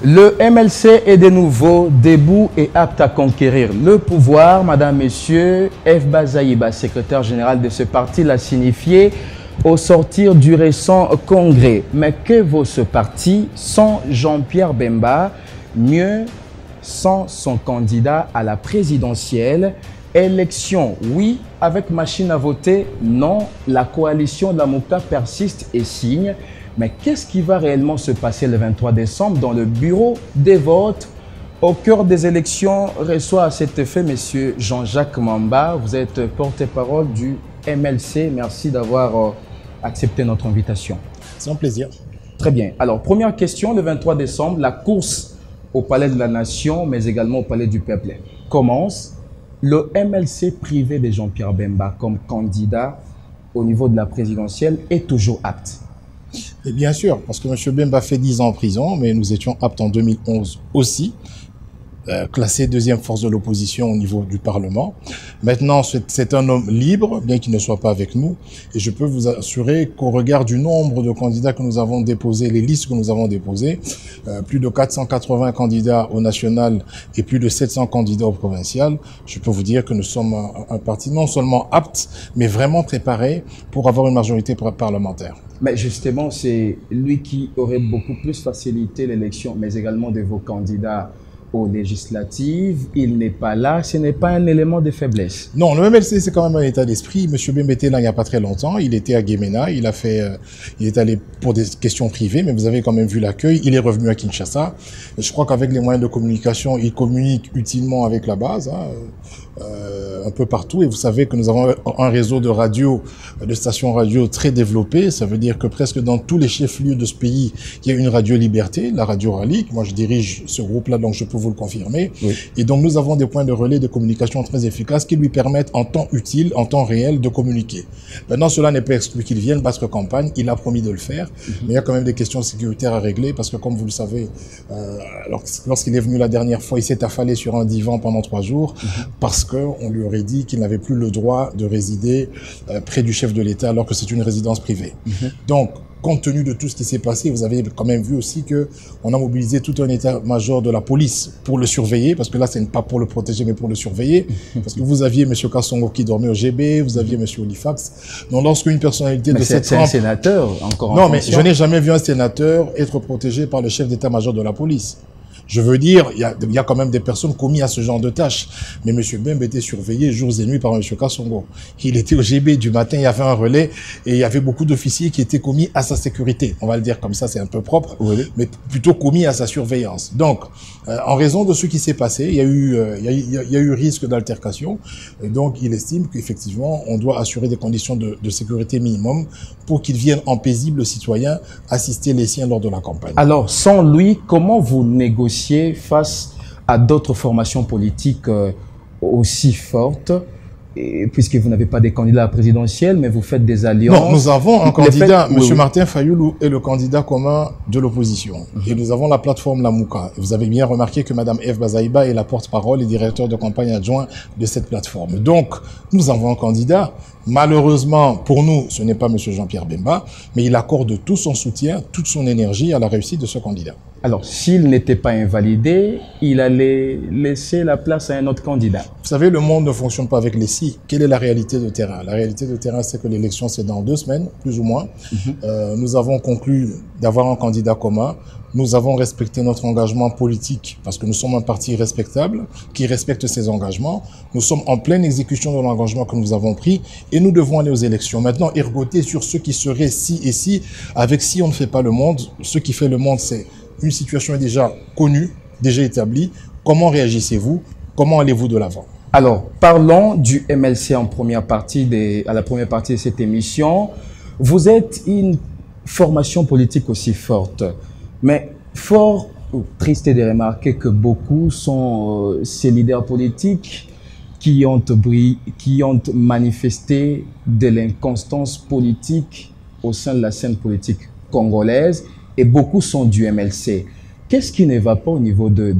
Le MLC est de nouveau debout et apte à conquérir le pouvoir. Madame, Monsieur, F. Bazaïba, secrétaire général de ce parti, l'a signifié au sortir du récent congrès. Mais que vaut ce parti sans Jean-Pierre Bemba? Mieux, sans son candidat à la présidentielle. Élection, oui, avec machine à voter, non. La coalition de la Mouka persiste et signe. Mais qu'est-ce qui va réellement se passer le 23 décembre dans le bureau des votes? Au cœur des élections, reçoit à cet effet M. Jean-Jacques Mamba. Vous êtes porte-parole du MLC. Merci d'avoir accepté notre invitation. C'est un plaisir. Très bien. Alors, première question, le 23 décembre, la course au Palais de la Nation, mais également au Palais du Peuple commence. Le MLC privé de Jean-Pierre Bemba comme candidat au niveau de la présidentielle est toujours apte. Et bien sûr, parce que M. Bemba fait 10 ans en prison, mais nous étions aptes en 2011 aussi, classé deuxième force de l'opposition au niveau du Parlement. Maintenant, c'est un homme libre, bien qu'il ne soit pas avec nous, et je peux vous assurer qu'au regard du nombre de candidats que nous avons déposés, les listes que nous avons déposées, plus de 480 candidats au national et plus de 700 candidats au provincial, je peux vous dire que nous sommes un parti non seulement apte, mais vraiment préparé pour avoir une majorité parlementaire. Mais justement, c'est lui qui aurait beaucoup plus facilité l'élection, mais également de vos candidats aux législatives. Il n'est pas là. Ce n'est pas un élément de faiblesse. Non, le MLC, c'est quand même un état d'esprit. M. Bemba était là il n'y a pas très longtemps. Il était à Guémena. Il est allé pour des questions privées, mais vous avez quand même vu l'accueil. Il est revenu à Kinshasa. Je crois qu'avec les moyens de communication, il communique utilement avec la base, un peu partout. Et vous savez que nous avons un réseau de radio, de stations radio très développé. Ça veut dire que presque dans tous les chefs-lieux de ce pays, il y a une radio liberté, la radio Ralik. Moi, je dirige ce groupe-là, donc je peux vous le confirmer. Oui. Et donc, nous avons des points de relais de communication très efficaces qui lui permettent en temps utile, en temps réel, de communiquer. Maintenant, cela n'est pas exclu qu'il vienne parce que campagne, il a promis de le faire. Mais il y a quand même des questions sécuritaires à régler parce que, comme vous le savez, lorsqu'il est venu la dernière fois, il s'est affalé sur un divan pendant 3 jours parce qu'on lui aurait dit qu'il n'avait plus le droit de résider près du chef de l'État alors que c'est une résidence privée. Donc, compte tenu de tout ce qui s'est passé, vous avez quand même vu aussi que on a mobilisé tout un état-major de la police pour le surveiller, parce que là, c'est pas pour le protéger, mais pour le surveiller. Parce que vous aviez M. Kassongo qui dormait au GB, vous aviez M. Olifax. Donc, lorsqu'une personnalité de cette trempe... C'est un sénateur, encore en Non, mais fonction. je n'ai jamais vu un sénateur être protégé par le chef d'état-major de la police. Je veux dire, il y a quand même des personnes commises à ce genre de tâches. Mais M. Bemba était surveillé jours et nuits par M. Kassongo. Il était au GB du matin, il y avait un relais et il y avait beaucoup d'officiers qui étaient commis à sa sécurité. On va le dire comme ça, c'est un peu propre, mais plutôt commis à sa surveillance. Donc, en raison de ce qui s'est passé, il y a eu risque d'altercation. Et donc, il estime qu'effectivement, on doit assurer des conditions de sécurité minimum pour qu'il vienne en paisible citoyen assister les siens lors de la campagne. Alors, sans lui, comment vous négociez face à d'autres formations politiques aussi fortes, puisque vous n'avez pas des candidats à la présidentielle, mais vous faites des alliances? Non, nous avons un candidat, M. Martin Fayoulou est le candidat commun de l'opposition. Et nous avons la plateforme La Mouka. Vous avez bien remarqué que Mme F. Bazaïba est la porte-parole et directeur de campagne adjoint de cette plateforme. Donc, nous avons un candidat. Malheureusement, pour nous, ce n'est pas M. Jean-Pierre Bemba, mais il accorde tout son soutien, toute son énergie à la réussite de ce candidat. Alors, s'il n'était pas invalidé, il allait laisser la place à un autre candidat. Vous savez, le monde ne fonctionne pas avec les si. Quelle est la réalité de terrain? La réalité de terrain, c'est que l'élection, c'est dans 2 semaines, plus ou moins. Nous avons conclu d'avoir un candidat commun. Nous avons respecté notre engagement politique parce que nous sommes un parti respectable qui respecte ses engagements. Nous sommes en pleine exécution de l'engagement que nous avons pris et nous devons aller aux élections. Maintenant, ergoter sur ce qui serait si et si. Avec si, on ne fait pas le monde. Ce qui fait le monde, c'est une situation déjà connue, déjà établie. Comment réagissez-vous? Comment allez-vous de l'avant? Alors, parlons du MLC à la première partie de cette émission. Vous êtes une formation politique aussi forte, mais fort triste de remarquer que beaucoup sont ces leaders politiques qui ont manifesté de l'inconstance politique au sein de la scène politique congolaise, et beaucoup sont du MLC. Qu'est-ce qui ne va pas au niveau de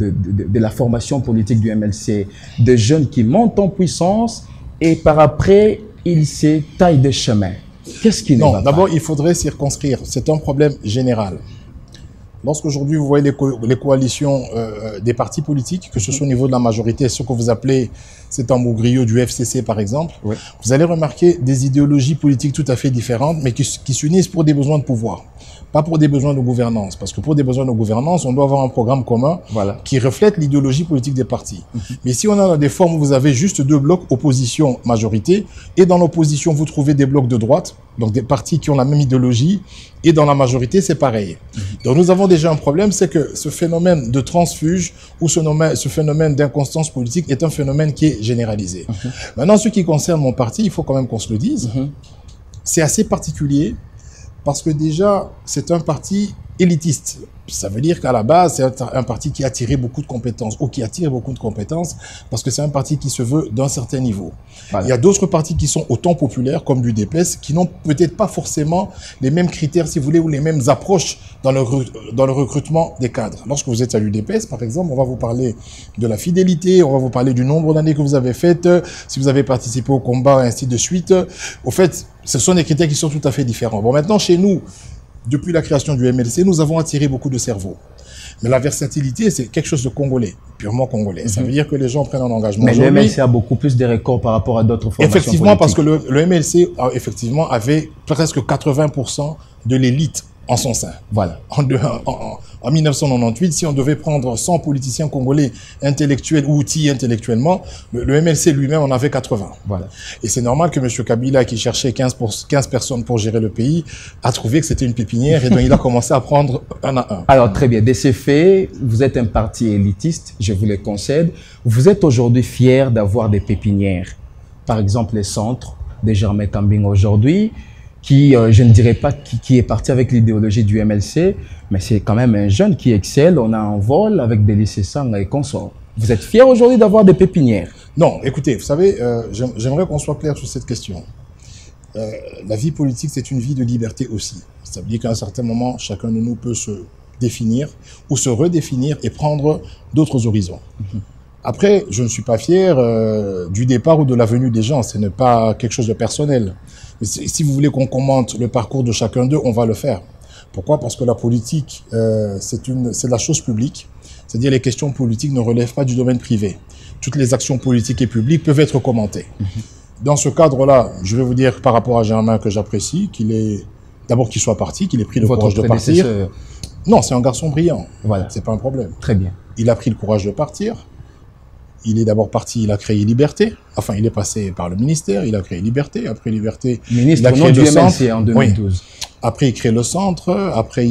la formation politique du MLC? De jeunes qui montent en puissance et par après, ils se taillent de chemin. Qu'est-ce qui ne va pas? Non, d'abord, il faudrait circonscrire. C'est un problème général. Lorsqu'aujourd'hui, vous voyez les coalitions des partis politiques, que ce soit au niveau de la majorité, ce que vous appelez cet embougrio du FCC, par exemple, vous allez remarquer des idéologies politiques tout à fait différentes, mais qui s'unissent pour des besoins de pouvoir, pas pour des besoins de gouvernance. Parce que pour des besoins de gouvernance, on doit avoir un programme commun qui reflète l'idéologie politique des partis. Mais si on a des formes où vous avez juste deux blocs, opposition-majorité, et dans l'opposition, vous trouvez des blocs de droite, donc des partis qui ont la même idéologie, et dans la majorité, c'est pareil. Donc nous avons déjà un problème, c'est que ce phénomène de transfuge ou ce phénomène d'inconstance politique est un phénomène qui est généralisé. Maintenant, ce qui concerne mon parti, il faut quand même qu'on se le dise, c'est assez particulier parce que déjà, c'est un parti élitiste. Ça veut dire qu'à la base, c'est un parti qui a attiré beaucoup de compétences ou qui attire beaucoup de compétences parce que c'est un parti qui se veut d'un certain niveau. Il y a d'autres partis qui sont autant populaires comme l'UDPS qui n'ont peut-être pas forcément les mêmes critères, si vous voulez, ou les mêmes approches dans le recrutement des cadres. Lorsque vous êtes à l'UDPS, par exemple, on va vous parler de la fidélité, on va vous parler du nombre d'années que vous avez faites, si vous avez participé au combat, et ainsi de suite. Au fait, ce sont des critères qui sont tout à fait différents. Bon, maintenant, chez nous, depuis la création du MLC, nous avons attiré beaucoup de cerveaux. Mais la versatilité, c'est quelque chose de congolais, purement congolais. Ça veut dire que les gens prennent un engagement. Mais le MLC a beaucoup plus de records par rapport à d'autres formations effectivement, politiques. parce que le MLC effectivement, avait presque 80% de l'élite en son sein. Voilà. En 1998, si on devait prendre 100 politiciens congolais intellectuels ou outils intellectuellement, le MLC lui-même en avait 80. Voilà. Et c'est normal que M. Kabila, qui cherchait 15 personnes pour gérer le pays, a trouvé que c'était une pépinière et donc il a commencé à prendre un à un. Alors très bien, de ces faits, vous êtes un parti élitiste, je vous le concède. Vous êtes aujourd'hui fier d'avoir des pépinières. Par exemple, les centres de Germain Kambinga aujourd'hui, qui, je ne dirais pas qui est parti avec l'idéologie du MLC, mais c'est quand même un jeune qui excelle. On a un vol avec des lycées Sanga et consorts. Vous êtes fier aujourd'hui d'avoir des pépinières? Non, écoutez, vous savez, j'aimerais qu'on soit clair sur cette question. La vie politique, c'est une vie de liberté aussi. Ça veut dire qu'à un certain moment, chacun de nous peut se définir ou se redéfinir et prendre d'autres horizons. Après, je ne suis pas fier du départ ou de la venue des gens. Ce n'est pas quelque chose de personnel. Mais si vous voulez qu'on commente le parcours de chacun d'eux, on va le faire. Pourquoi? Parce que la politique, c'est de la chose publique. C'est-à-dire les questions politiques ne relèvent pas du domaine privé. Toutes les actions politiques et publiques peuvent être commentées. Dans ce cadre-là, je vais vous dire par rapport à Germain que j'apprécie, d'abord qu'il soit parti, qu'il ait pris le courage de partir. Non, c'est un garçon brillant. Voilà. C'est pas un problème. Très bien. Il a pris le courage de partir. Il est d'abord parti, il a créé Liberté. Enfin, il est passé par le ministère, il a créé Liberté. Après Liberté, ministre il a créé du MLC en 2012. Oui. Après, il crée le centre. Après,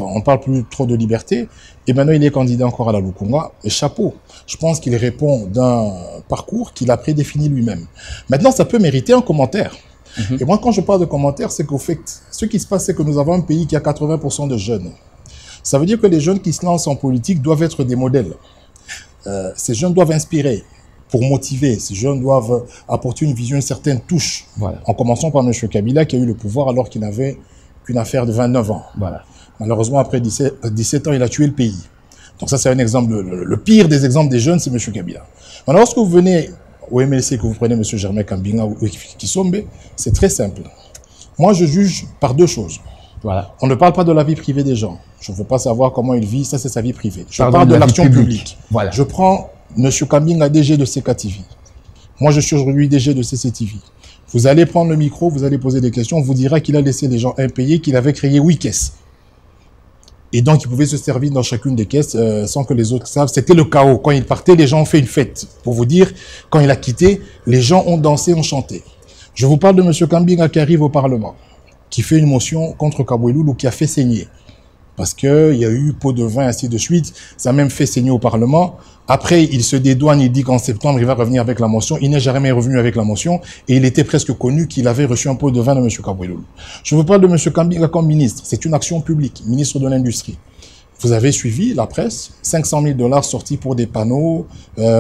on ne parle plus trop de Liberté. Et maintenant, il est candidat encore à la Lukunga. Et chapeau. Je pense qu'il répond d'un parcours qu'il a prédéfini lui-même. Maintenant, ça peut mériter un commentaire. Et moi, quand je parle de commentaire, c'est qu'au fait, ce qui se passe, c'est que nous avons un pays qui a 80% de jeunes. Ça veut dire que les jeunes qui se lancent en politique doivent être des modèles. Ces jeunes doivent inspirer, pour motiver. Ces jeunes doivent apporter une vision, une certaine touche. Voilà. En commençant par M. Kabila, qui a eu le pouvoir alors qu'il n'avait qu'une affaire de 29 ans. Voilà. Malheureusement, après 17 ans, il a tué le pays. Donc ça, c'est un exemple. Le pire des exemples des jeunes, c'est M. Kabila. Alors, lorsque vous venez au MLC, que vous prenez M. Germain Kambinga ou Kisombe, c'est très simple. Moi, je juge par deux choses. Voilà. On ne parle pas de la vie privée des gens. Je ne veux pas savoir comment il vit, ça c'est sa vie privée. Je parle de l'action publique. Voilà. Je prends M. Kambinga, DG de CKTV. Moi, je suis aujourd'hui DG de CCTV. Vous allez prendre le micro, vous allez poser des questions, on vous dira qu'il a laissé les gens impayés, qu'il avait créé 8 caisses. Et donc, il pouvait se servir dans chacune des caisses sans que les autres savent. C'était le chaos. Quand il partait, les gens ont fait une fête. Pour vous dire, quand il a quitté, les gens ont dansé, ont chanté. Je vous parle de M. Kambinga qui arrive au Parlement, qui fait une motion contre Kaboueloulou, qui a fait saigner. Parce qu'il y a eu pot de vin, ainsi de suite. Ça a même fait saigner au Parlement. Après, il se dédouane, il dit qu'en septembre, il va revenir avec la motion. Il n'est jamais revenu avec la motion. Et il était presque connu qu'il avait reçu un pot de vin de M. Kaboueloulou. Je vous parle de M. Kambinga comme ministre. C'est une action publique, ministre de l'Industrie. Vous avez suivi la presse, 500 000 $ sortis pour des panneaux,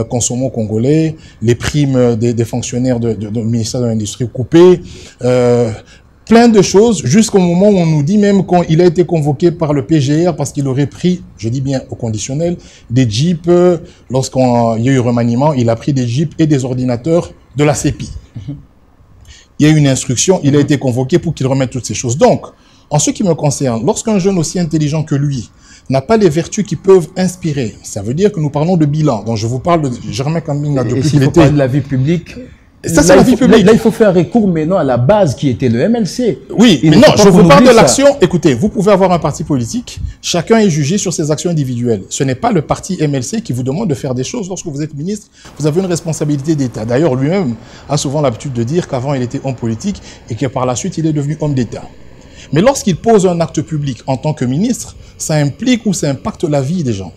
consommons congolais, les primes des fonctionnaires du ministère de l'Industrie coupées, plein de choses, jusqu'au moment où on nous dit même qu'il a été convoqué par le PGR parce qu'il aurait pris, je dis bien au conditionnel, des jeeps, lorsqu'il y a eu remaniement, il a pris des jeeps et des ordinateurs de la CEPI. Il y a eu une instruction, il a été convoqué pour qu'il remette toutes ces choses. Donc, en ce qui me concerne, lorsqu'un jeune aussi intelligent que lui n'a pas les vertus qui peuvent inspirer. Ça veut dire que nous parlons de bilan. Donc je vous parle de Germain Kambinga depuis qu'il était... de la vie publique. Ça, c'est la vie publique. Là, il faut faire recours maintenant à la base qui était le MLC. Oui, mais non, je vous parle de l'action. Écoutez, vous pouvez avoir un parti politique, chacun est jugé sur ses actions individuelles. Ce n'est pas le parti MLC qui vous demande de faire des choses. Lorsque vous êtes ministre, vous avez une responsabilité d'État. D'ailleurs, lui-même a souvent l'habitude de dire qu'avant, il était homme politique et que par la suite, il est devenu homme d'État. Mais lorsqu'il pose un acte public en tant que ministre, ça implique ou ça impacte la vie des gens.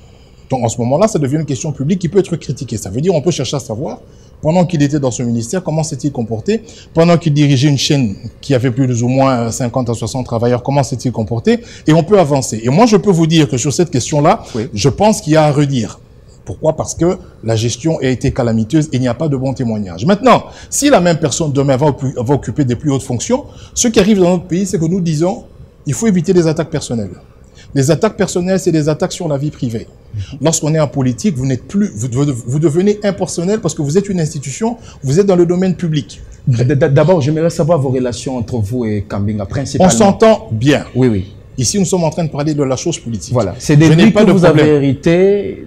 Donc, en ce moment-là, ça devient une question publique qui peut être critiquée. Ça veut dire on peut chercher à savoir, pendant qu'il était dans ce ministère, comment s'est-il comporté? Pendant qu'il dirigeait une chaîne qui avait plus ou moins 50 à 60 travailleurs, comment s'est-il comporté? Et on peut avancer. Et moi, je peux vous dire que sur cette question-là, oui, je pense qu'il y a à redire. Pourquoi? Parce que la gestion a été calamiteuse et il n'y a pas de bon témoignage. Maintenant, si la même personne demain va occuper des plus hautes fonctions, ce qui arrive dans notre pays, c'est que nous disons, il faut éviter les attaques personnelles. Les attaques personnelles, c'est des attaques sur la vie privée. Lorsqu'on est en politique, vous n'êtes plus, vous devenez impersonnel parce que vous êtes une institution, vous êtes dans le domaine public. D'abord, j'aimerais savoir vos relations entre vous et Kambinga, principalement. On s'entend bien. Oui, oui. Ici, nous sommes en train de parler de la chose politique. Voilà. C'est de lui que vous avez hérité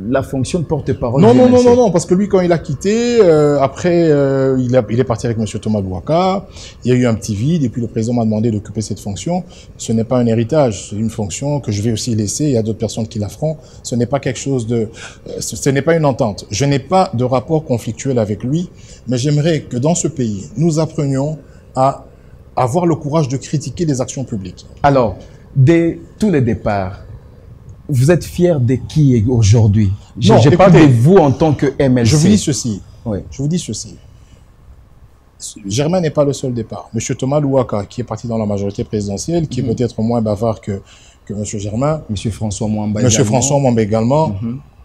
la fonction de porte-parole. Non, parce que lui, quand il a quitté, après, il est parti avec M. Thomas Louaka. Il y a eu un petit vide, et puis le président m'a demandé d'occuper cette fonction. Ce n'est pas un héritage, c'est une fonction que je vais aussi laisser. Il y a d'autres personnes qui la feront. Ce n'est pas quelque chose de... ce n'est pas une entente. Je n'ai pas de rapport conflictuel avec lui, mais j'aimerais que dans ce pays, nous apprenions à avoir le courage de critiquer les actions publiques. Alors, dès tous les départs, vous êtes fier de qui aujourd'hui? Je parle de vous en tant que MLC. Je vous dis ceci. Oui. Je vous dis ceci. Germain n'est pas le seul départ. M. Thomas Louaka, qui est parti dans la majorité présidentielle, qui est peut-être moins bavard que M. Germain. M. François Mwamba également. M. François Mwamba également.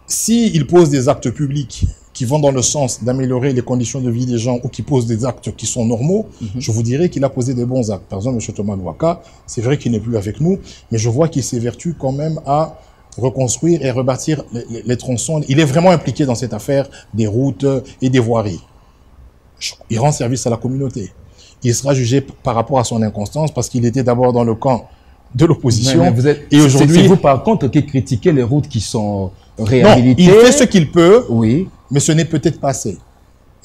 S'il pose des actes publics qui vont dans le sens d'améliorer les conditions de vie des gens ou qui posent des actes qui sont normaux, je vous dirais qu'il a posé des bons actes. Par exemple, M. Thomas Louaka, c'est vrai qu'il n'est plus avec nous, mais je vois qu'il s'évertue quand même à reconstruire et rebâtir les tronçons. Il est vraiment impliqué dans cette affaire des routes et des voiries. Il rend service à la communauté. Il sera jugé par rapport à son inconstance parce qu'il était d'abord dans le camp de l'opposition. Et aujourd'hui, c'est vous par contre qui critiquez les routes qui sont réhabilitées. Non, il fait ce qu'il peut, oui, mais ce n'est peut-être pas assez.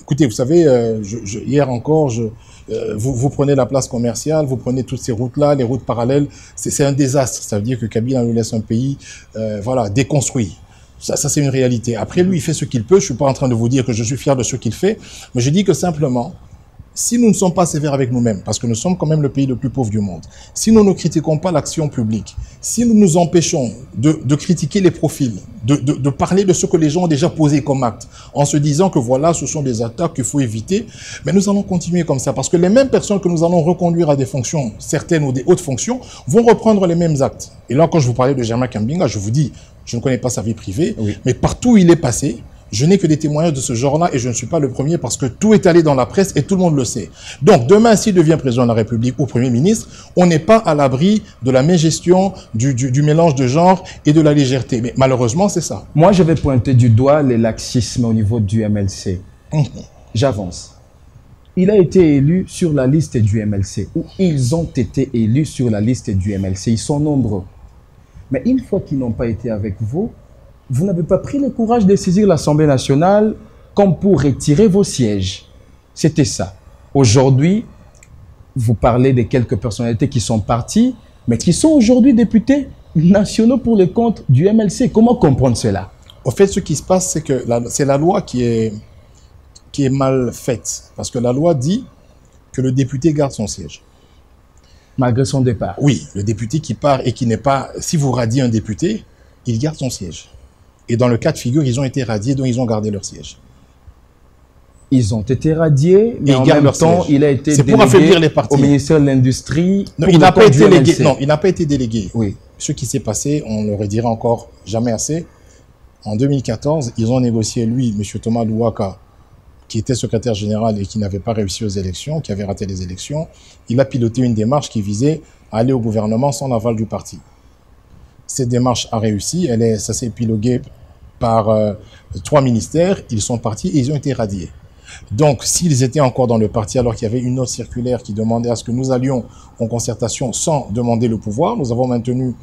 Écoutez, vous savez, hier encore, vous prenez la place commerciale, vous prenez toutes ces routes-là, les routes parallèles, c'est un désastre. Ça veut dire que Kabila nous laisse un pays voilà, déconstruit. Ça c'est une réalité. Après, lui, il fait ce qu'il peut. Je suis pas en train de vous dire que je suis fier de ce qu'il fait, mais je dis que simplement, si nous ne sommes pas sévères avec nous-mêmes, parce que nous sommes quand même le pays le plus pauvre du monde, si nous ne critiquons pas l'action publique, si nous nous empêchons de critiquer les profils, de parler de ce que les gens ont déjà posé comme acte, en se disant que voilà, ce sont des attaques qu'il faut éviter, mais nous allons continuer comme ça, parce que les mêmes personnes que nous allons reconduire à des fonctions, certaines ou des hautes fonctions, vont reprendre les mêmes actes. Et là, quand je vous parlais de Germain Kambinga, je vous dis, je ne connais pas sa vie privée, oui, mais partout où il est passé, je n'ai que des témoignages de ce genre-là et je ne suis pas le premier parce que tout est allé dans la presse et tout le monde le sait. Donc, demain, s'il devient président de la République ou Premier ministre, on n'est pas à l'abri de la mégestion, du mélange de genres et de la légèreté. Mais malheureusement, c'est ça. Moi, je vais pointer du doigt les laxismes au niveau du MLC. J'avance. Il a été élu sur la liste du MLC, ou ils ont été élus sur la liste du MLC. Ils sont nombreux. Mais une fois qu'ils n'ont pas été avec vous, vous n'avez pas pris le courage de saisir l'Assemblée nationale comme pour retirer vos sièges. C'était ça. Aujourd'hui, vous parlez de quelques personnalités qui sont parties, mais qui sont aujourd'hui députés nationaux pour le compte du MLC. Comment comprendre cela? Au fait, ce qui se passe, c'est que c'est la loi qui est mal faite. Parce que la loi dit que le député garde son siège. Malgré son départ? Oui. Le député qui part et qui n'est pas... Si vous radiez un député, il garde son siège. Et dans le cas de figure, ils ont été radiés, donc ils ont gardé leur siège. Ils ont été radiés, mais en même temps, il a été délégué au ministère de l'Industrie. Non, il n'a pas été délégué. Non, il n'a pas été délégué. Oui. Ce qui s'est passé, on ne le redira encore jamais assez. En 2014, ils ont négocié, lui, M. Thomas Louaka, qui était secrétaire général et qui n'avait pas réussi aux élections, qui avait raté les élections. Il a piloté une démarche qui visait à aller au gouvernement sans l'aval du parti. Cette démarche a réussi, ça s'est épilogué par 3 ministères, ils sont partis et ils ont été radiés. Donc, s'ils étaient encore dans le parti alors qu'il y avait une autre circulaire qui demandait à ce que nous allions en concertation sans demander le pouvoir, nous avons maintenu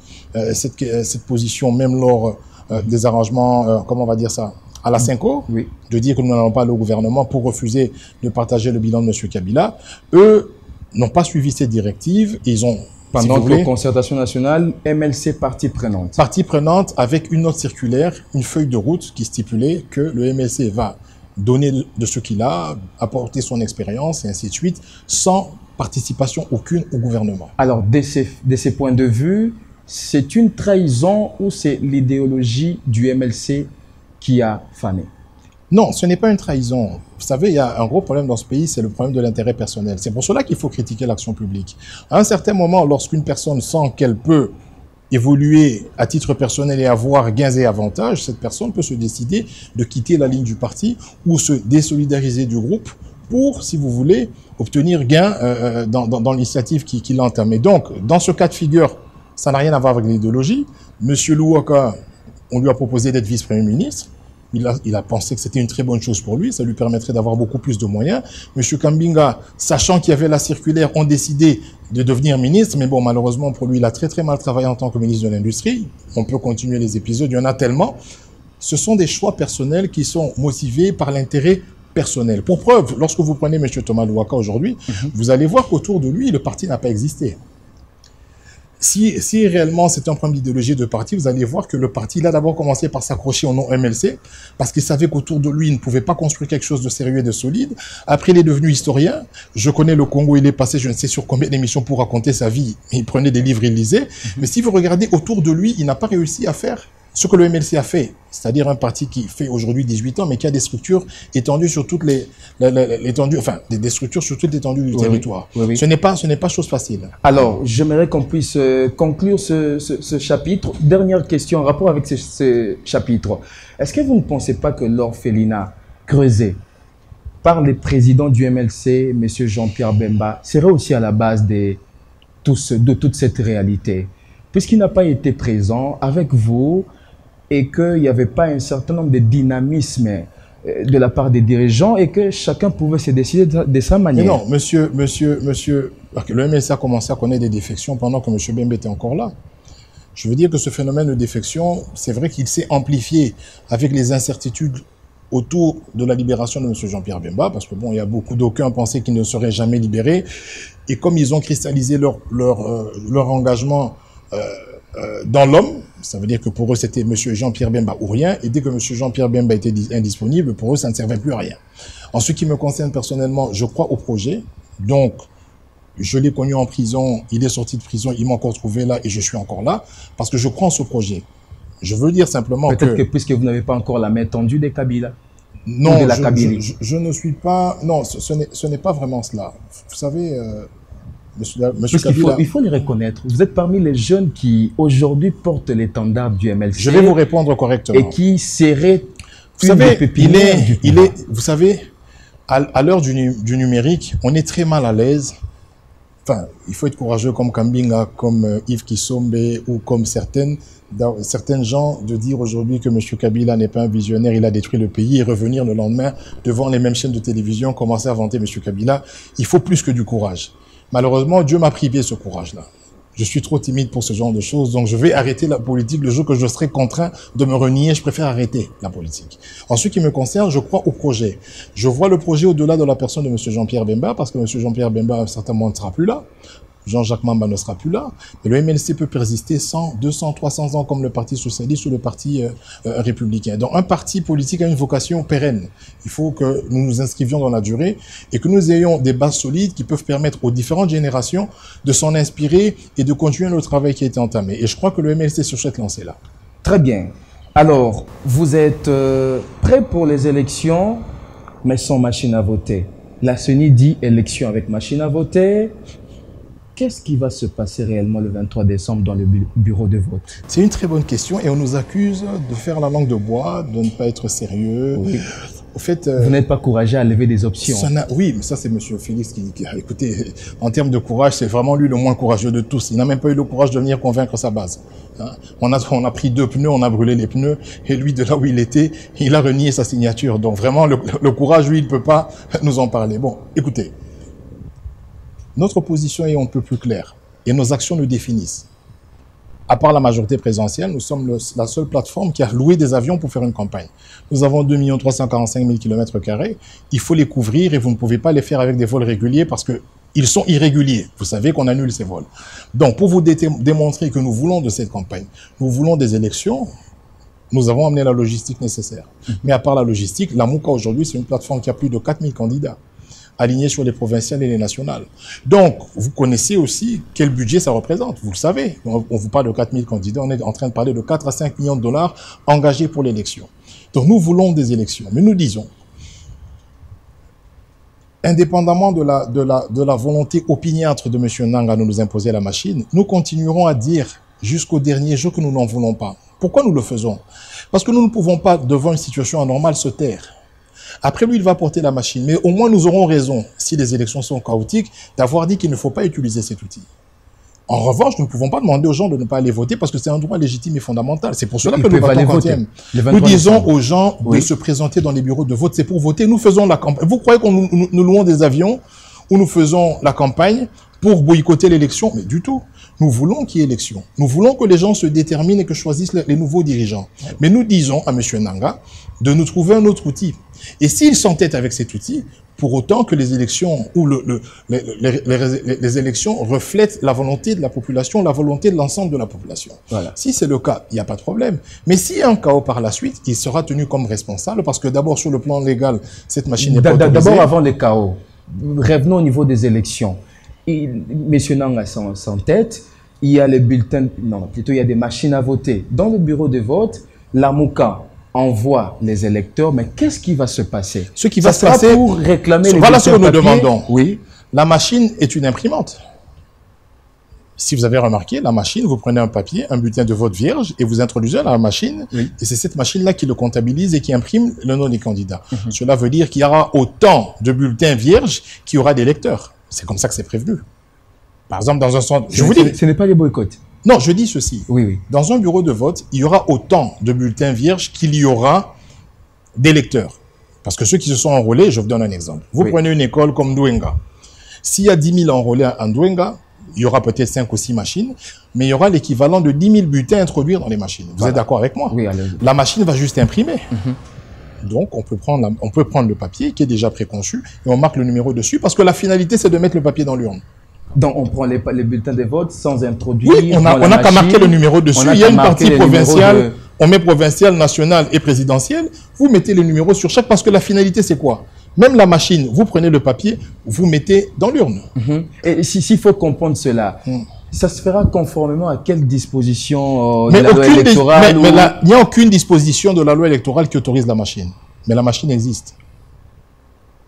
cette position même lors des arrangements, comment on va dire ça, à la Cinco, oui, de dire que nous n'allons pas aller au gouvernement pour refuser de partager le bilan de M. Kabila. Eux n'ont pas suivi cette directive. Ils ont, pendant que concertation nationale, MLC partie prenante. Partie prenante avec une autre circulaire, une feuille de route qui stipulait que le MLC va donner de ce qu'il a, apporter son expérience et ainsi de suite, sans participation aucune au gouvernement. Alors, de ces points de vue, c'est une trahison ou c'est l'idéologie du MLC qui a fané? Non, ce n'est pas une trahison. Vous savez, il y a un gros problème dans ce pays, c'est le problème de l'intérêt personnel. C'est pour cela qu'il faut critiquer l'action publique. À un certain moment, lorsqu'une personne sent qu'elle peut évoluer à titre personnel et avoir gains et avantages, cette personne peut se décider de quitter la ligne du parti ou se désolidariser du groupe pour, si vous voulez, obtenir gain dans l'initiative qui l'entame. Et donc, dans ce cas de figure, ça n'a rien à voir avec l'idéologie. Monsieur Louaka, on lui a proposé d'être vice-premier ministre. Il a pensé que c'était une très bonne chose pour lui. Ça lui permettrait d'avoir beaucoup plus de moyens. Monsieur Kambinga, sachant qu'il y avait la circulaire, ont décidé de devenir ministre. Mais bon, malheureusement pour lui, il a très très mal travaillé en tant que ministre de l'Industrie. On peut continuer les épisodes, il y en a tellement. Ce sont des choix personnels qui sont motivés par l'intérêt personnel. Pour preuve, lorsque vous prenez monsieur Thomas Louaka aujourd'hui, vous allez voir qu'autour de lui, le parti n'a pas existé. Si réellement c'est un problème d'idéologie de parti, vous allez voir que le parti, il a d'abord commencé par s'accrocher au nom MLC, parce qu'il savait qu'autour de lui, il ne pouvait pas construire quelque chose de sérieux et de solide. Après, il est devenu historien. Je connais le Congo, il est passé, je ne sais sur combien d'émissions pour raconter sa vie. Il prenait des livres, il lisait. Mais si vous regardez autour de lui, il n'a pas réussi à faire ce que le MLC a fait, c'est-à-dire un parti qui fait aujourd'hui 18 ans, mais qui a des structures étendues sur toutes des structures sur toute l'étendue du territoire. Oui. Ce n'est pas chose facile. Alors, j'aimerais qu'on puisse conclure ce chapitre. Dernière question en rapport avec ce chapitre. Est-ce que vous ne pensez pas que l'orphelinat creusé par les présidents du MLC, M. Jean-Pierre Bemba, serait aussi à la base de toute cette réalité? Puisqu'il n'a pas été présent avec vous, et qu'il n'y avait pas un certain nombre de dynamismes de la part des dirigeants et que chacun pouvait se décider de sa manière. Mais non, monsieur, le MLC a commencé à connaître des défections pendant que M. Bemba était encore là. Je veux dire que ce phénomène de défection, c'est vrai qu'il s'est amplifié avec les incertitudes autour de la libération de M. Jean-Pierre Bemba, parce que bon, il y a beaucoup d'aucuns pensaient qu'il ne serait jamais libéré, et comme ils ont cristallisé leur engagement dans l'homme, ça veut dire que pour eux, c'était M. Jean-Pierre Bemba ou rien. Et dès que M. Jean-Pierre Bemba était indisponible, pour eux, ça ne servait plus à rien. En ce qui me concerne personnellement, je crois au projet. Donc, je l'ai connu en prison, il est sorti de prison, il m'a encore trouvé là et je suis encore là parce que je crois en ce projet. Je veux dire simplement que... Peut-être que puisque vous n'avez pas encore la main tendue des Kabila. Non, je ne suis pas... Non, ce n'est pas vraiment cela. Vous savez... Monsieur Kabila, il faut les reconnaître. Vous êtes parmi les jeunes qui, aujourd'hui, portent l'étendard du MLC. Je vais vous répondre correctement. Et qui seraient... Vous savez, vous savez, à l'heure du numérique, on est très mal à l'aise. Enfin, il faut être courageux comme Kambinga, comme Yves Kissombe ou comme certaines gens de dire aujourd'hui que M. Kabila n'est pas un visionnaire, il a détruit le pays et revenir le lendemain devant les mêmes chaînes de télévision, commencer à vanter M. Kabila. Il faut plus que du courage. Malheureusement, Dieu m'a privé ce courage-là. Je suis trop timide pour ce genre de choses, donc je vais arrêter la politique le jour que je serai contraint de me renier. Je préfère arrêter la politique. En ce qui me concerne, je crois au projet. Je vois le projet au-delà de la personne de M. Jean-Pierre Bemba, parce que M. Jean-Pierre Bemba, à un certain moment, ne sera plus là. Jean-Jacques Mamba ne sera plus là. Mais le MLC peut persister 100, 200, 300 ans comme le Parti socialiste ou le Parti républicain. Donc un parti politique a une vocation pérenne. Il faut que nous nous inscrivions dans la durée et que nous ayons des bases solides qui peuvent permettre aux différentes générations de s'en inspirer et de continuer le travail qui a été entamé. Et je crois que le MLC est sur cette lancée-là. Très bien. Alors, vous êtes prêts pour les élections, mais sans machine à voter. La CENI dit élection avec machine à voter. Qu'est-ce qui va se passer réellement le 23 décembre dans le bureau de vote? C'est une très bonne question et on nous accuse de faire la langue de bois, de ne pas être sérieux. Oui. au fait... Vous n'êtes pas courageux à lever des options. Oui, mais ça, c'est M. Félix qui... Écoutez, en termes de courage, c'est vraiment lui le moins courageux de tous. Il n'a même pas eu le courage de venir convaincre sa base. Hein? On a pris 2 pneus, on a brûlé les pneus, et lui, de là où il était, il a renié sa signature. Donc vraiment, le courage, lui, il ne peut pas nous en parler. Bon, écoutez, notre position est un peu plus claire, et nos actions nous définissent. À part la majorité présidentielle, nous sommes la seule plateforme qui a loué des avions pour faire une campagne. Nous avons 2 345 000 km². Il faut les couvrir et vous ne pouvez pas les faire avec des vols réguliers parce qu'ils sont irréguliers. Vous savez qu'on annule ces vols. Donc, pour vous démontrer que nous voulons de cette campagne, nous voulons des élections, nous avons amené la logistique nécessaire. Mais à part la logistique, la Mouka aujourd'hui, c'est une plateforme qui a plus de 4 000 candidats, alignés sur les provinciales et les nationales. Donc, vous connaissez aussi quel budget ça représente. Vous le savez. On vous parle de 4 000 candidats. On est en train de parler de 4 à 5 millions de dollars engagés pour l'élection. Donc, nous voulons des élections. Mais nous disons, indépendamment de la volonté opiniâtre de M. Nanga de nous imposer la machine, nous continuerons à dire jusqu'au dernier jour que nous n'en voulons pas. Pourquoi nous le faisons? Parce que nous ne pouvons pas, devant une situation anormale, se taire. Après lui, il va porter la machine. Mais au moins, nous aurons raison, si les élections sont chaotiques, d'avoir dit qu'il ne faut pas utiliser cet outil. En revanche, nous ne pouvons pas demander aux gens de ne pas aller voter parce que c'est un droit légitime et fondamental. C'est pour cela que nous votons quantième. Nous disons aux gens de se présenter dans les bureaux de vote. C'est pour voter. Nous faisons la campagne. Vous croyez qu'on nous louons des avions ou nous faisons la campagne pour boycotter l'élection? Mais du tout. Nous voulons qu'il y ait élection. Nous voulons que les gens se déterminent et que choisissent les nouveaux dirigeants. Mais nous disons à M. Nanga de nous trouver un autre outil. Et s'il s'entête avec cet outil, pour autant que les élections ou les élections reflètent la volonté de la population, la volonté de l'ensemble de la population. Voilà. Si c'est le cas, il n'y a pas de problème. Mais s'il y a un chaos par la suite, il sera tenu comme responsable parce que d'abord, sur le plan légal, cette machine n'est pas autorisée. D'abord, avant les chaos, revenons au niveau des élections. M. Nanga s'entête, il y a les bulletins, non, plutôt il y a des machines à voter. Dans le bureau de vote, la Mouka envoie les électeurs, mais qu'est-ce qui va se passer? Ce qui va se passer pour réclamer les voilà ce que nous demandons. Oui. La machine est une imprimante. Si vous avez remarqué, la machine, vous prenez un papier, un bulletin de vote vierge, et vous introduisez dans la machine, oui. Et c'est cette machine-là qui le comptabilise et qui imprime le nom des candidats. Cela veut dire qu'il y aura autant de bulletins vierges qu'il y aura d'électeurs. C'est comme ça que c'est prévenu. Par exemple, dans un centre... Je vous dis... Ce n'est pas les boycotts. Non, je dis ceci. Oui, oui. Dans un bureau de vote, il y aura autant de bulletins vierges qu'il y aura d'électeurs. Parce que ceux qui se sont enrôlés, je vous donne un exemple. Vous prenez une école comme Douenga. S'il y a 10 000 enrôlés à Douenga, il y aura peut-être 5 ou 6 machines, mais il y aura l'équivalent de 10 000 bulletins à introduire dans les machines. Vous êtes d'accord avec moi? Oui, allez. La machine va juste imprimer. Donc, on peut prendre le papier qui est déjà préconçu et on marque le numéro dessus parce que la finalité, c'est de mettre le papier dans l'urne. Donc, on prend les bulletins de vote sans introduire. Oui, on n'a qu'à marquer le numéro dessus. Il y a une partie provinciale, on met provinciale, nationale et présidentielle. Vous mettez les numéros sur chaque parce que la finalité, c'est quoi? Même la machine, vous prenez le papier, vous mettez dans l'urne. Et s'il faut comprendre cela, ça se fera conformément à quelle disposition de la loi électorale? Mais il n'y a aucune disposition de la loi électorale qui autorise la machine. Mais la machine existe.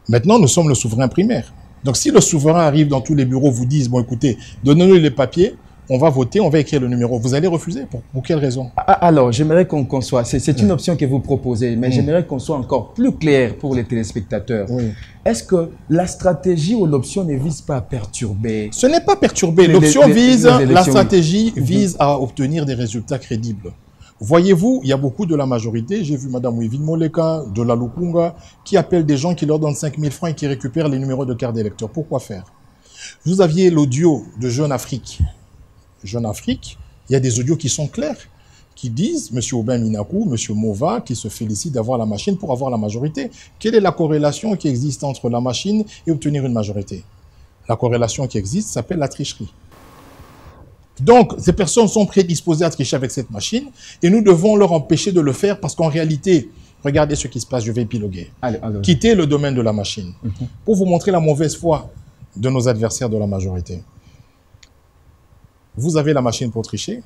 Maintenant, nous sommes le souverain primaire. Donc, si le souverain arrive dans tous les bureaux, vous disent, bon, écoutez, donnez-nous les papiers, on va voter, on va écrire le numéro. Vous allez refuser? Pour quelle raison? Alors, j'aimerais qu'on soit... C'est une option que vous proposez, mais j'aimerais qu'on soit encore plus clair pour les téléspectateurs. Est-ce que la stratégie ou l'option ne vise pas à perturber? Ce n'est pas perturber. L'option vise... La stratégie vise à obtenir des résultats crédibles. Voyez-vous, il y a beaucoup de la majorité, j'ai vu Mme Wivine Moleka, de la Lukunga, qui appellent des gens qui leur donnent 5 000 francs et qui récupèrent les numéros de carte d'électeur. Pourquoi faire? Vous aviez l'audio de Jeune Afrique. Jeune Afrique, il y a des audios qui sont clairs, qui disent, M. Aubin Minakou, M. Mova, qui se félicite d'avoir la machine pour avoir la majorité. Quelle est la corrélation qui existe entre la machine et obtenir une majorité? La corrélation qui existe s'appelle la tricherie. Donc, ces personnes sont prédisposées à tricher avec cette machine et nous devons leur empêcher de le faire parce qu'en réalité, regardez ce qui se passe, je vais épiloguer. Allez. Quittez le domaine de la machine pour vous montrer la mauvaise foi de nos adversaires de la majorité. Vous avez la machine pour tricher,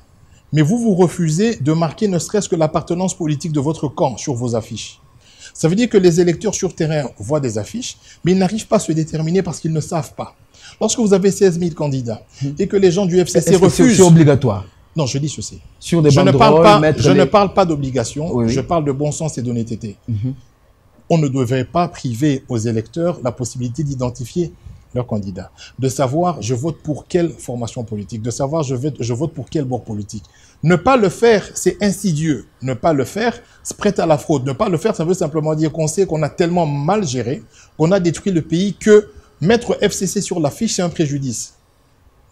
mais vous refusez de marquer ne serait-ce que l'appartenance politique de votre camp sur vos affiches. Ça veut dire que les électeurs sur terrain voient des affiches, mais ils n'arrivent pas à se déterminer parce qu'ils ne savent pas. Lorsque vous avez 16 000 candidats et que les gens du FCC refusent... C'est obligatoire? Non, je dis ceci. Sur des je ne parle pas d'obligation, je parle de bon sens et d'honnêteté. on ne devrait pas priver aux électeurs la possibilité d'identifier leur candidat, de savoir je vote pour quelle formation politique, de savoir je vote pour quel bord politique. Ne pas le faire, c'est insidieux. Ne pas le faire, c'est prêt à la fraude. Ne pas le faire, ça veut simplement dire qu'on sait qu'on a tellement mal géré, qu'on a détruit le pays, que mettre FCC sur l'affiche, c'est un préjudice.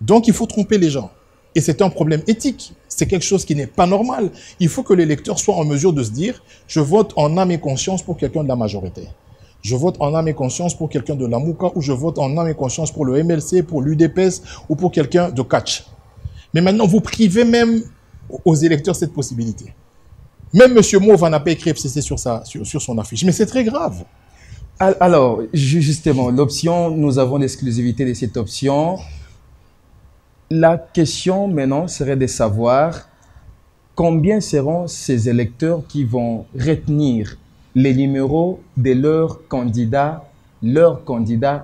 Donc il faut tromper les gens. Et c'est un problème éthique. C'est quelque chose qui n'est pas normal. Il faut que l'électeur soit en mesure de se dire je vote en âme et conscience pour quelqu'un de la majorité. Je vote en âme et conscience pour quelqu'un de la Mouka, ou je vote en âme et conscience pour le MLC, pour l'UDPS ou pour quelqu'un de catch. Mais maintenant, vous privez même aux électeurs cette possibilité. Même M. Mauva n'a pas écrit FCC sur son affiche. Mais c'est très grave. Alors, justement, l'option, nous avons l'exclusivité de cette option. La question maintenant serait de savoir combien seront ces électeurs qui vont retenir les numéros de leurs candidats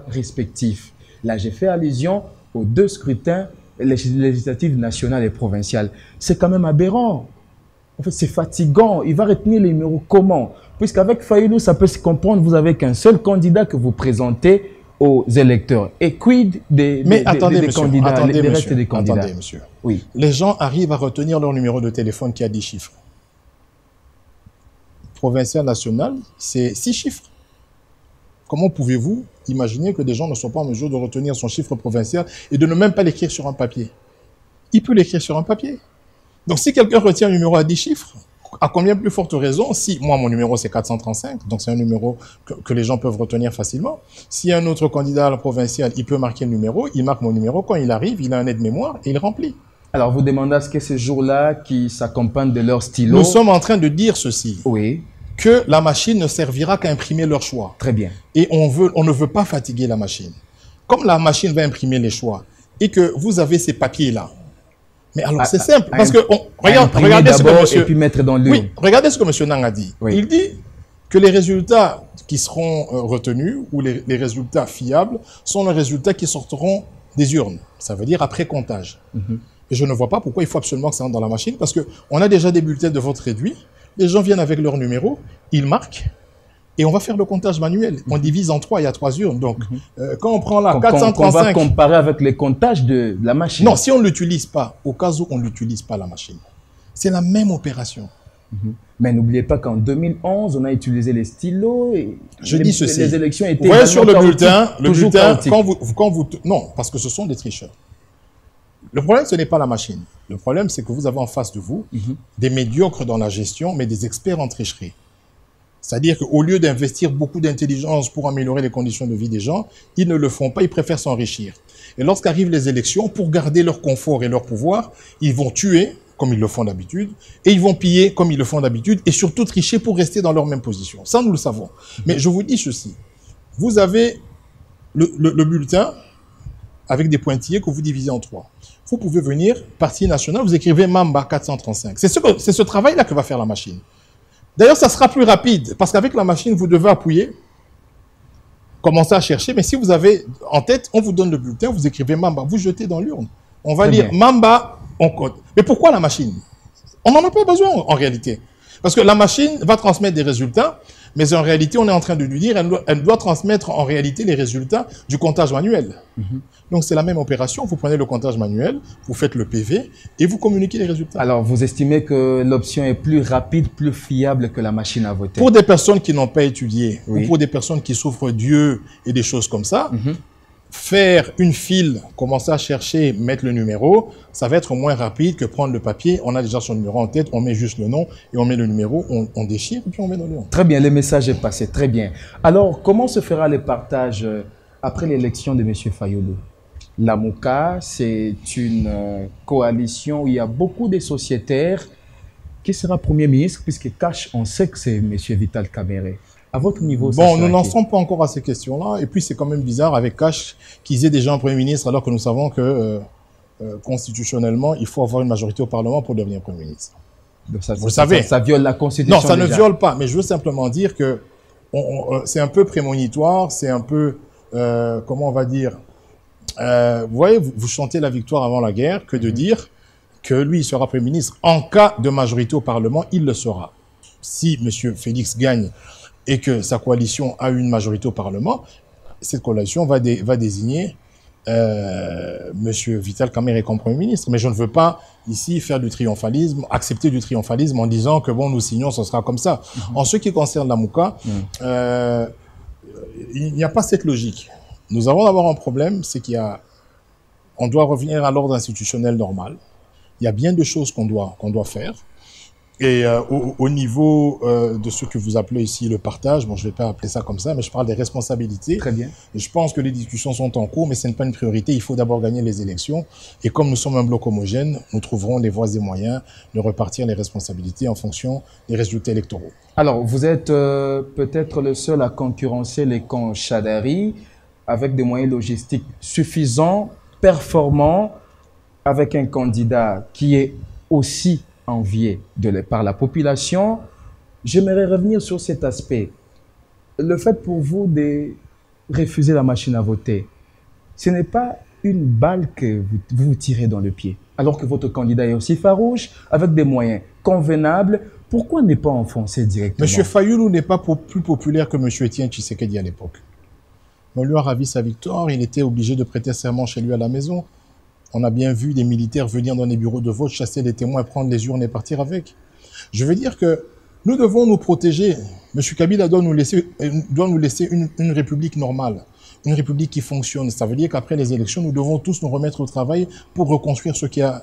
respectifs. Là, j'ai fait allusion aux 2 scrutins législatifs national et provincial. C'est quand même aberrant. En fait, c'est fatigant. Il va retenir les numéros comment? Puisqu'avec Fayulu, ça peut se comprendre, vous avez qu'un seul candidat que vous présentez aux électeurs. Et quid des candidats, des restes des candidats? Attendez, monsieur. Oui. Les gens arrivent à retenir leur numéro de téléphone qui a 10 chiffres. Provincial, national, c'est 6 chiffres. Comment pouvez-vous imaginer que des gens ne sont pas en mesure de retenir son chiffre provincial et de ne même pas l'écrire sur un papier? Il peut l'écrire sur un papier. Donc si quelqu'un retient un numéro à 10 chiffres, à combien plus forte raison, si moi mon numéro c'est 435, donc c'est un numéro que les gens peuvent retenir facilement, si un autre candidat à la provinciale, il peut marquer le numéro, il marque mon numéro, quand il arrive, il a un aide-mémoire et il remplit. Alors vous demandez à ce que ces jours-là qui s'accompagnent de leur stylo... Nous sommes en train de dire ceci. Oui. Que la machine ne servira qu'à imprimer leur choix. Très bien. Et on ne veut pas fatiguer la machine. Comme la machine va imprimer les choix et que vous avez ces papiers-là, mais alors c'est simple, parce que regardez ce que monsieur... Et puis mettre dans l'urne. Oui, regardez ce que monsieur Nang a dit. Oui. Il dit que les résultats qui seront retenus, ou les résultats fiables, sont les résultats qui sortiront des urnes. Ça veut dire après comptage. Et je ne vois pas pourquoi il faut absolument que ça rentre dans la machine, parce qu'on a déjà des bulletins de vote réduits, les gens viennent avec leur numéro, ils marquent, et on va faire le comptage manuel. On divise en 3, il y a 3 urnes. Donc, quand on prend là 435... On va comparer avec les comptages de la machine. Non, si on ne l'utilise pas, au cas où on ne l'utilise pas, la machine, c'est la même opération. Mais n'oubliez pas qu'en 2011, on a utilisé les stylos et les élections étaient... Vous voyez sur le bulletin, non, parce que ce sont des tricheurs. Le problème, ce n'est pas la machine. Le problème, c'est que vous avez en face de vous des médiocres dans la gestion, mais des experts en tricherie. C'est-à-dire qu'au lieu d'investir beaucoup d'intelligence pour améliorer les conditions de vie des gens, ils ne le font pas, ils préfèrent s'enrichir. Et lorsqu'arrivent les élections, pour garder leur confort et leur pouvoir, ils vont tuer, comme ils le font d'habitude, et ils vont piller, comme ils le font d'habitude, et surtout tricher pour rester dans leur même position. Ça, nous le savons. Mais je vous dis ceci. Vous avez le bulletin avec des pointillés que vous divisez en 3. Vous pouvez venir, Parti national, vous écrivez Mamba 435. C'est ce travail-là que va faire la machine. D'ailleurs, ça sera plus rapide, parce qu'avec la machine, vous devez appuyer, commencer à chercher, mais si vous avez en tête, on vous donne le bulletin, vous écrivez Mamba, vous jetez dans l'urne. On va lire Mamba, on code. Mais pourquoi la machine? On n'en a pas besoin en réalité. Parce que la machine va transmettre des résultats, mais en réalité, on est en train de lui dire, elle doit transmettre en réalité les résultats du comptage manuel. Donc, c'est la même opération. Vous prenez le comptage manuel, vous faites le PV et vous communiquez les résultats. Alors, vous estimez que l'option est plus rapide, plus fiable que la machine à voter? Pour des personnes qui n'ont pas étudié, ou pour des personnes qui souffrent d'yeux et des choses comme ça, faire une file, commencer à chercher, mettre le numéro, ça va être moins rapide que prendre le papier. On a déjà son numéro en tête, on met juste le nom et on met le numéro, on déchire et puis on met dans le nom. Très bien, le message est passé, très bien. Alors, comment se fera le partage après l'élection de M. Fayulu? La Mouka, c'est une coalition où il y a beaucoup de sociétaires. Qui sera Premier ministre? Puisque Cash, on sait que c'est M. Vital Kamerhe. À votre niveau, bon, nous n'en sommes pas encore à ces questions-là. Et puis, c'est quand même bizarre avec Cash qu'ils aient déjà un Premier ministre alors que nous savons que constitutionnellement, il faut avoir une majorité au Parlement pour devenir Premier ministre. Vous savez. Ça viole la Constitution. Non, ça ne viole pas. Mais je veux simplement dire que c'est un peu prémonitoire, c'est un peu, comment on va dire, vous voyez, vous chantez la victoire avant la guerre, que de dire que lui, il sera Premier ministre. En cas de majorité au Parlement, il le sera. Si M. Félix gagne et que sa coalition a une majorité au Parlement, cette coalition va désigner Monsieur Vital Kamerhe comme Premier ministre. Mais je ne veux pas ici faire du triomphalisme, accepter du triomphalisme en disant que bon, nous signons, ce sera comme ça. En ce qui concerne la Mouka, il n'y a pas cette logique. Nous avons d'abord un problème, c'est on doit revenir à l'ordre institutionnel normal. Il y a bien des choses qu'on doit faire. Et au niveau de ce que vous appelez ici le partage, bon, je ne vais pas appeler ça comme ça, mais je parle des responsabilités. Très bien. Et je pense que les discussions sont en cours, mais ce n'est pas une priorité. Il faut d'abord gagner les élections. Et comme nous sommes un bloc homogène, nous trouverons les voies et moyens de repartir les responsabilités en fonction des résultats électoraux. Alors, vous êtes peut-être le seul à concurrencer les camps Chadari avec des moyens logistiques suffisants, performants, avec un candidat qui est aussi envié par la population. J'aimerais revenir sur cet aspect. Le fait pour vous de refuser la machine à voter, ce n'est pas une balle que vous tirez dans le pied, alors que votre candidat est aussi farouche, avec des moyens convenables. Pourquoi ne pas enfoncer directement? M. Fayoulou n'est pas plus populaire que M. Etienne Tshisekedi à l'époque. On lui a ravi sa victoire, il était obligé de prêter serment chez lui à la maison. On a bien vu des militaires venir dans les bureaux de vote, chasser les témoins, prendre les urnes et partir avec. Je veux dire que nous devons nous protéger. M. Kabila doit nous laisser une république normale, une république qui fonctionne. Ça veut dire qu'après les élections, nous devons tous nous remettre au travail pour reconstruire ce qui a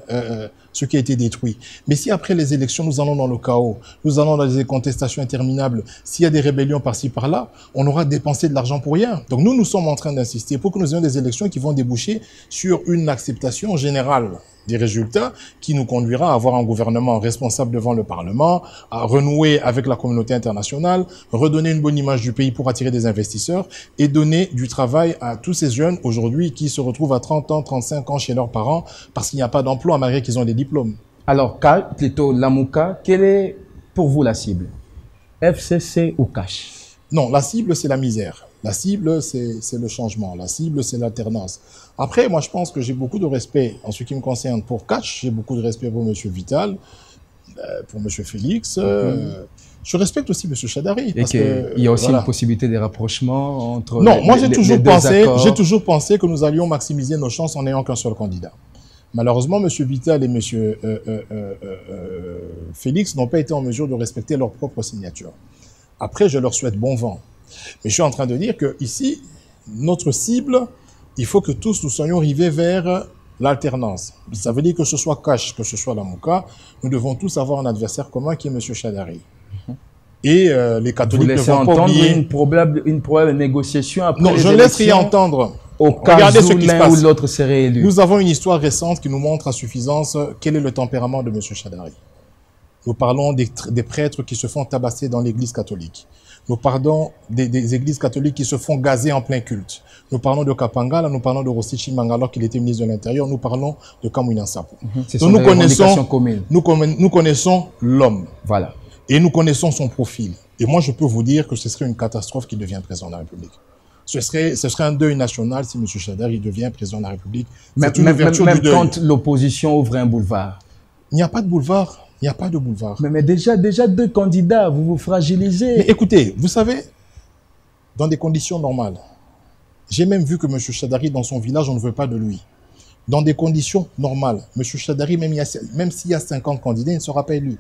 été détruit. Mais si après les élections, nous allons dans le chaos, nous allons dans des contestations interminables, s'il y a des rébellions par-ci, par-là, on aura dépensé de l'argent pour rien. Donc nous sommes en train d'insister pour que nous ayons des élections qui vont déboucher sur une acceptation générale des résultats qui nous conduira à avoir un gouvernement responsable devant le Parlement, à renouer avec la communauté internationale, redonner une bonne image du pays pour attirer des investisseurs et donner du travail à tous ces jeunes aujourd'hui qui se retrouvent à 30 ans, 35 ans chez leurs parents parce qu'il n'y a pas d'emploi malgré qu'ils ont des diplômes. Alors, plutôt la Mouka, quelle est pour vous la cible? FCC ou Cash? Non, la cible, c'est la misère. La cible, c'est le changement. La cible, c'est l'alternance. Après, moi, je pense que j'ai beaucoup de respect en ce qui me concerne pour Cash. J'ai beaucoup de respect pour M. Vital, pour M. Félix. Je respecte aussi M. Chadari. Et qu'il y a aussi une possibilité de rapprochement entre moi, j'ai toujours pensé que nous allions maximiser nos chances en n'ayant qu'un seul candidat. Malheureusement, M. Vital et M. Félix n'ont pas été en mesure de respecter leur propre signature. Après, je leur souhaite bon vent. Mais je suis en train de dire que ici, notre cible, il faut que tous nous soyons rivés vers l'alternance. Ça veut dire que ce soit Cash, que ce soit la Mouka, nous devons tous avoir un adversaire commun qui est M. Chadari. Et les catholiques ne vont pas oublier... une probable négociation après non, les je ne laisse rien entendre. Au cas Regardez où ce qui se l'un passe. ou l'autre serait élu. Nous avons une histoire récente qui nous montre à suffisance quel est le tempérament de M. Chadari. Nous parlons des prêtres qui se font tabasser dans l'église catholique. Nous parlons des églises catholiques qui se font gazer en plein culte. Nous parlons de Kapangala, nous parlons de Rossi Chimanga alors qu'il était ministre de l'Intérieur, nous parlons de Kamouina Sapo. Donc nous connaissons l'homme. Voilà. Et nous connaissons son profil. Et moi, je peux vous dire que ce serait une catastrophe qu'il devienne président de la République. Ce serait un deuil national si M. Chadari devient président de la République. Même quand l'opposition ouvre un boulevard. Il n'y a pas de boulevard. Il n'y a pas de boulevard. Mais déjà deux candidats, vous vous fragilisez. Mais écoutez, vous savez, dans des conditions normales, j'ai même vu que M. Chadari, dans son village, on ne veut pas de lui. Dans des conditions normales, M. Chadari, même s'il y a 50 candidats, il ne sera pas élu.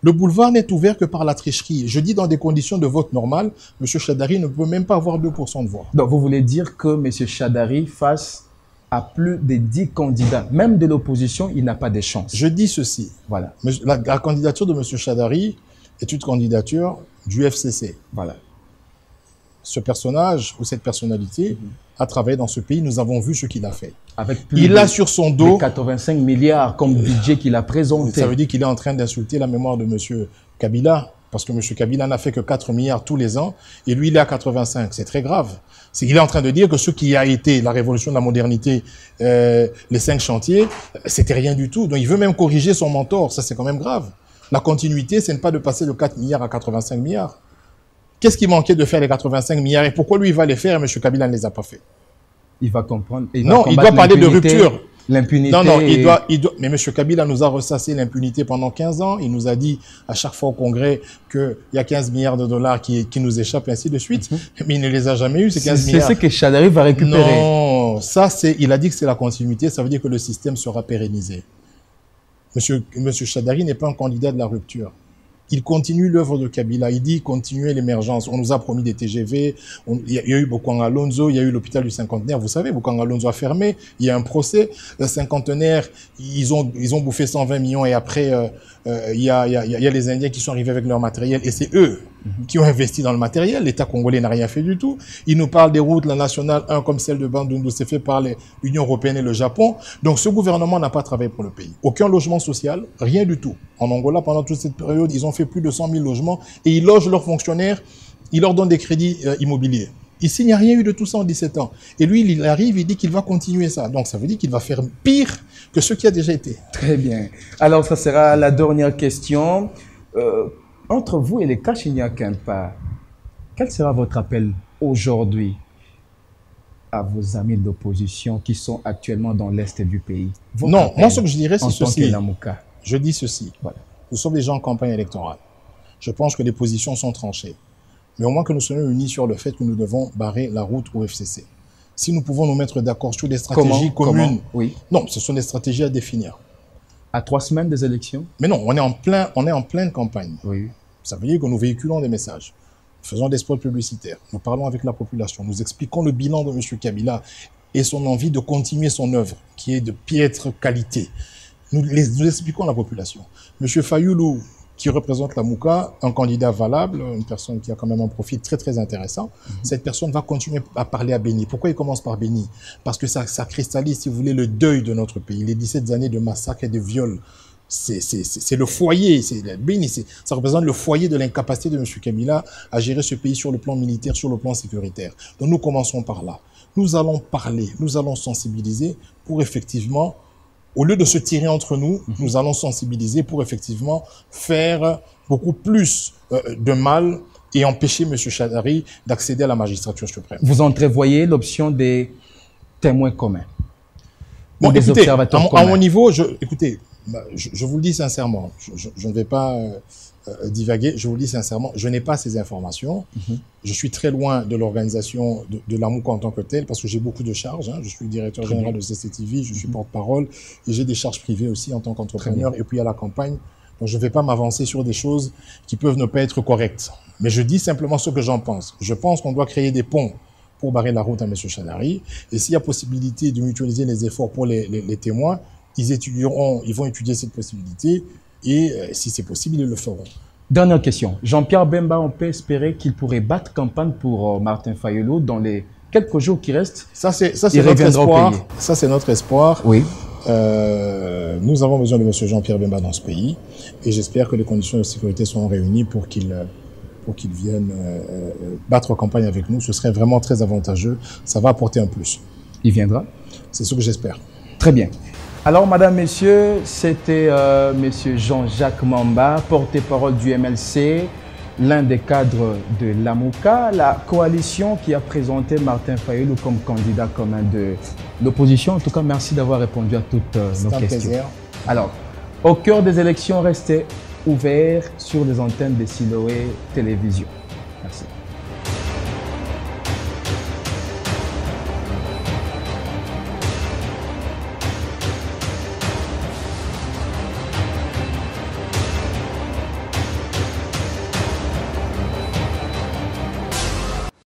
Le boulevard n'est ouvert que par la tricherie. Je dis dans des conditions de vote normales, M. Chadari ne peut même pas avoir 2% de voix. Donc vous voulez dire que M. Chadari, face à plus de 10 candidats, même de l'opposition, il n'a pas de chance. Je dis ceci. Voilà. La candidature de M. Chadari est une candidature du FCC. Voilà. Ce personnage ou cette personnalité a travaillé dans ce pays. Nous avons vu ce qu'il a fait. Avec plus il a sur son dos 85 milliards comme budget qu'il a présenté. Ça veut dire qu'il est en train d'insulter la mémoire de M. Kabila. Parce que M. Kabila n'a fait que 4 milliards tous les ans. Et lui, il est à 85. C'est très grave. Il est en train de dire que ce qui a été la révolution de la modernité, les 5 chantiers, c'était rien du tout. Donc il veut même corriger son mentor. Ça, c'est quand même grave. La continuité, ce n'est pas de passer de 4 milliards à 85 milliards. Qu'est-ce qui manquait de faire les 85 milliards et pourquoi lui, il va les faire et M. Kabila ne les a pas fait? Il va comprendre. Non, il doit parler de rupture. l'impunité... Non, non, mais M. Kabila nous a ressassé l'impunité pendant 15 ans. Il nous a dit à chaque fois au Congrès qu'il y a 15 milliards de dollars qui nous échappent, et ainsi de suite. Mais il ne les a jamais eu, ces 15 milliards. C'est ce que Chadari va récupérer. Non, il a dit que c'est la continuité. Ça veut dire que le système sera pérennisé. Monsieur Chadari n'est pas un candidat de la rupture. Il continue l'œuvre de Kabila. Il dit continuer l'émergence. On nous a promis des TGV. Il y a eu Bokanga Alonso. Il y a eu l'hôpital du cinquantenaire. Vous savez, Bokanga Alonso a fermé. Il y a un procès. Le cinquantenaire, ils ont bouffé 120 millions et après, il y a les Indiens qui sont arrivés avec leur matériel et c'est eux qui ont investi dans le matériel. L'État congolais n'a rien fait du tout. Ils nous parlent des routes, la nationale 1 comme celle de Bandundu, c'est fait par l'Union européenne et le Japon. Donc ce gouvernement n'a pas travaillé pour le pays. Aucun logement social, rien du tout. En Angola, pendant toute cette période, ils ont fait plus de 100 000 logements et ils logent leurs fonctionnaires, ils leur donnent des crédits immobiliers. Ici, il n'y a rien eu de tout ça en 17 ans. Et lui, il arrive, il dit qu'il va continuer ça. Donc ça veut dire qu'il va faire pire que ce qui a déjà été. Très bien. Alors ça sera la dernière question. Entre vous et les Kashinia Kempa, quel sera votre appel aujourd'hui à vos amis de l'opposition qui sont actuellement dans l'Est du pays? Non, moi ce que je dirais c'est ceci. Lamuka. Je dis ceci. Voilà. Nous sommes déjà en campagne électorale. Je pense que les positions sont tranchées. Mais au moins que nous soyons unis sur le fait que nous devons barrer la route au FCC. Si nous pouvons nous mettre d'accord sur des stratégies communes. Oui. Non, ce sont des stratégies à définir. À 3 semaines des élections? Mais non, on est en pleine campagne. Oui. Ça veut dire que nous véhiculons des messages. Nous faisons des spots publicitaires. Nous parlons avec la population. Nous expliquons le bilan de M. Kabila et son envie de continuer son œuvre, qui est de piètre qualité. Nous expliquons à la population. M. Fayoulou, qui représente la Mouka, un candidat valable, une personne qui a quand même un profil très très intéressant, cette personne va continuer à parler à Béni. Pourquoi il commence par Béni? Parce que ça cristallise, si vous voulez, le deuil de notre pays, les 17 années de massacres et de viols. C'est le foyer, Béni, ça représente le foyer de l'incapacité de M. Kabila à gérer ce pays sur le plan militaire, sur le plan sécuritaire. Donc nous commençons par là. Nous allons parler, nous allons sensibiliser pour effectivement... Au lieu de se tirer entre nous, nous allons sensibiliser pour effectivement faire beaucoup plus de mal et empêcher M. Chadari d'accéder à la magistrature suprême. Vous entrevoyez l'option des témoins communs? Bon, des écoutez, observateurs communs? À mon niveau, écoutez, je vous le dis sincèrement, je ne vais pas divaguer, je vous le dis sincèrement, je n'ai pas ces informations. Je suis très loin de l'organisation de la MOUCA en tant que telle parce que j'ai beaucoup de charges. Je suis directeur général de CCTV, je suis porte-parole et j'ai des charges privées aussi en tant qu'entrepreneur et puis à la campagne. Donc je ne vais pas m'avancer sur des choses qui peuvent ne pas être correctes. Mais je dis simplement ce que j'en pense. Je pense qu'on doit créer des ponts pour barrer la route à M. Chadari. Et s'il y a possibilité de mutualiser les efforts pour les témoins, ils vont étudier cette possibilité et si c'est possible, ils le feront. Dernière question. Jean-Pierre Bemba, on peut espérer qu'il pourrait battre campagne pour Martin Fayoulou dans les quelques jours qui restent? Ça, c'est notre espoir. Ça, c'est notre espoir. Oui. Nous avons besoin de M. Jean-Pierre Bemba dans ce pays et j'espère que les conditions de sécurité seront réunies pour qu'il vienne battre campagne avec nous. Ce serait vraiment très avantageux. Ça va apporter un plus. Il viendra? C'est ce que j'espère. Très bien. Alors, madame, messieurs, c'était monsieur Jean-Jacques Mamba, porte-parole du MLC, l'un des cadres de l'AMOUCA, la coalition qui a présenté Martin Fayoulou comme candidat commun de l'opposition. En tout cas, merci d'avoir répondu à toutes nos questions. Plaisir. Alors, au cœur des élections, restez ouverts sur les antennes de Siloé Télévision. Merci.